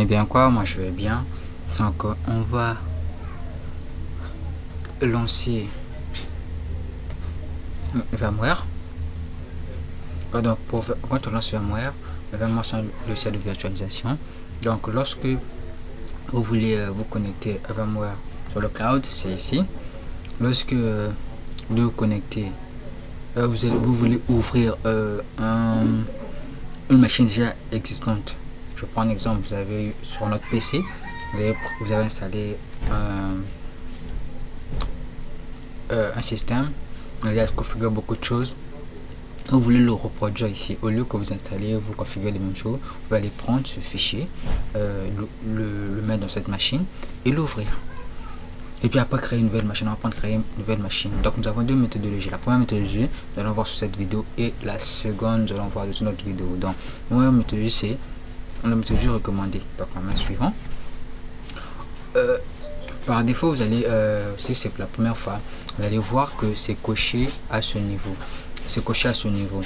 allez bien quoi? Moi je vais bien. Donc on va lancer VMware. Donc quand on lance VMware c'est un logiciel de virtualisation. Donc lorsque vous voulez vous connecter à VMware sur le cloud, c'est ici. Lorsque vous connectez, vous voulez ouvrir une machine déjà existante. Je prends un exemple, vous avez sur notre PC, vous avez installé un système, il y a configurer beaucoup de choses. Vous voulez le reproduire ici, au lieu que vous installez, vous configurez les mêmes choses, vous allez prendre ce fichier, le mettre dans cette machine et l'ouvrir. Et puis après créer une nouvelle machine, on va prendre créer une nouvelle machine. Donc nous avons deux méthodologies. La première méthodologie, nous allons voir sur cette vidéo, et la seconde, nous allons voir sur notre vidéo. Donc la première méthodologie, c'est la méthodologie recommandée. Donc en main suivant. Par défaut, vous allez, si c'est la première fois, vous allez voir que c'est coché à ce niveau. C'est coché à ce niveau.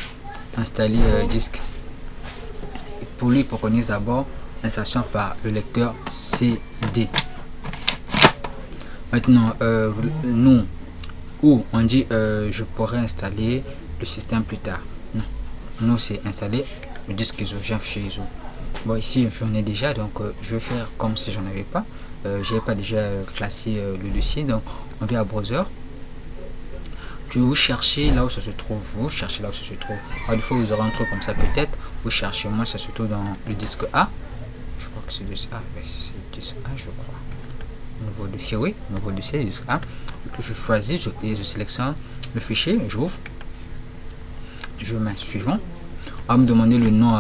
Installer disque. Pour lui, pour connaître d'abord l'installation par le lecteur CD. Maintenant, nous, où on dit je pourrais installer le système plus tard. Non, nous c'est installer le disque ISO. J'ai un fichier ISO. Bon, ici j'en ai déjà, donc je vais faire comme si j'en avais pas. J'ai pas déjà classé le dossier, donc on vient à browser. Vous cherchez là où ça se trouve. Vous cherchez là où ça se trouve. Alors, des fois vous aurez un truc comme ça peut-être. Vous cherchez, moi ça se trouve dans le disque A. Je crois que c'est le disque A. C'est le disque A, je crois. Nouveau dossier, oui, nouveau dossier disque A. Je choisis, je sélectionne le fichier, j'ouvre, je mets suivant. On va me demander le nom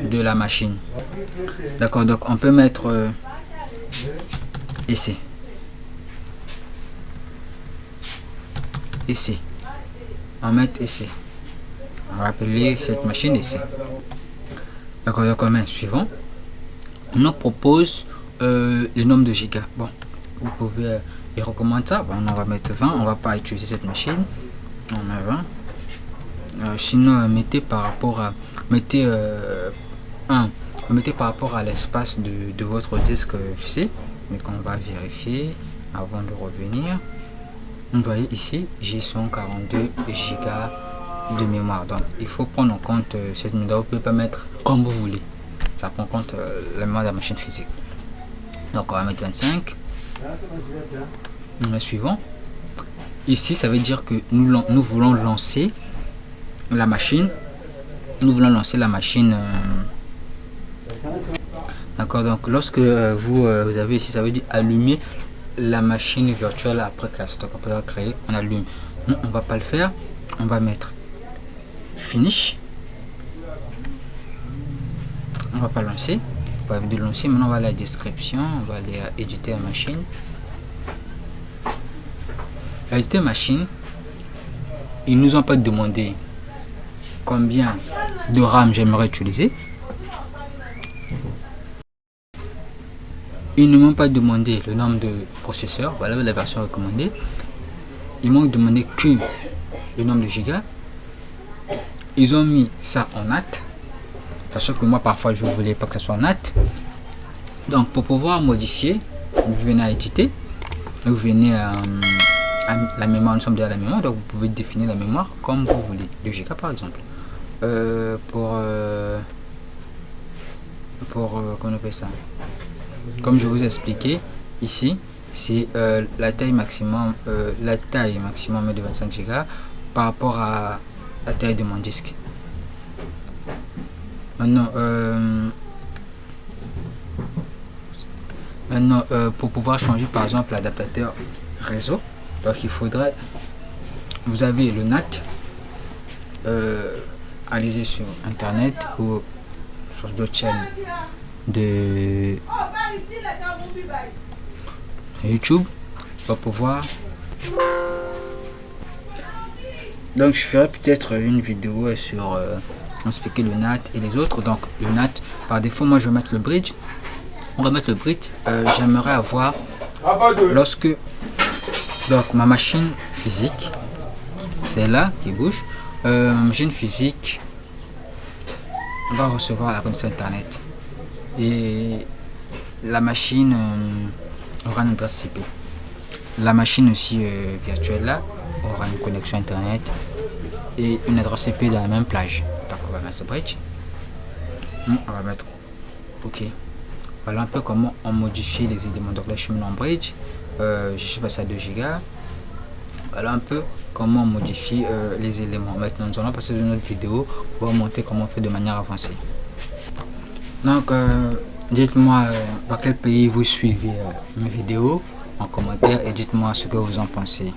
de la machine. D'accord, donc on peut mettre essai. Essai. On va mettre essai. On va appeler cette machine essai. D'accord, donc on met suivant. On nous propose le nombre de gigas. Bon, vous pouvez, il recommande ça. Bon, on va mettre 20. On va pas utiliser cette machine. On met 20. Sinon, mettez par rapport à mettez par rapport à l'espace de votre disque C. Mais qu'on va vérifier avant de revenir. Vous voyez ici, j'ai 142 gigas de mémoire. Donc, il faut prendre en compte cette mémoire. Vous pouvez pas mettre comme vous voulez. Ça prend en compte la mémoire de la machine physique. Donc on va mettre 25. Le suivant. Ici ça veut dire que nous voulons lancer la machine. Nous voulons lancer la machine. D'accord, donc lorsque vous avez ici, ça veut dire allumer la machine virtuelle après création. Donc on peut la créer, on allume. Non, on va pas le faire. On va mettre finish. On va pas lancer. On va de lancer. Maintenant on va à la description. On va aller à éditer la machine. À éditer machine. Ils nous ont pas demandé combien de RAM j'aimerais utiliser. Ils ne m'ont pas demandé le nombre de processeurs. Voilà la version recommandée. Ils m'ont demandé que le nombre de gigas. Ils ont mis ça en NAT. Sachant que moi parfois je voulais pas que ça soit en NAT. Donc pour pouvoir modifier, vous venez à éditer. Vous venez à la mémoire, nous sommes déjà à la mémoire. Donc vous pouvez définir la mémoire comme vous voulez. 2 gigas par exemple. Comment on appelle ça? Comme je vous ai expliqué ici, c'est la taille maximum est de 25 Go par rapport à la taille de mon disque. Maintenant, pour pouvoir changer par exemple l'adaptateur réseau, donc il faudrait, vous avez le NAT, allez sur internet ou sur d'autres chaînes de YouTube pour pouvoir. Donc je ferai peut-être une vidéo sur expliquer le NAT et les autres. Donc le NAT par défaut, moi je vais mettre le bridge. On va mettre le bridge. J'aimerais avoir lorsque donc ma machine physique, c'est là qui bouge. Ma machine physique va recevoir la connexion internet. Et la machine aura une adresse IP. La machine aussi virtuelle là aura une connexion internet et une adresse IP dans la même plage. Donc on va mettre bridge. On va mettre OK. Voilà un peu comment on modifie les éléments. Donc là je suis en bridge. Je suis passé à 2 Go. Voilà un peu comment on modifie les éléments. Maintenant nous allons passer dans une autre vidéo pour montrer comment on fait de manière avancée. Donc dites-moi dans quel pays vous suivez mes vidéos en commentaire et dites-moi ce que vous en pensez.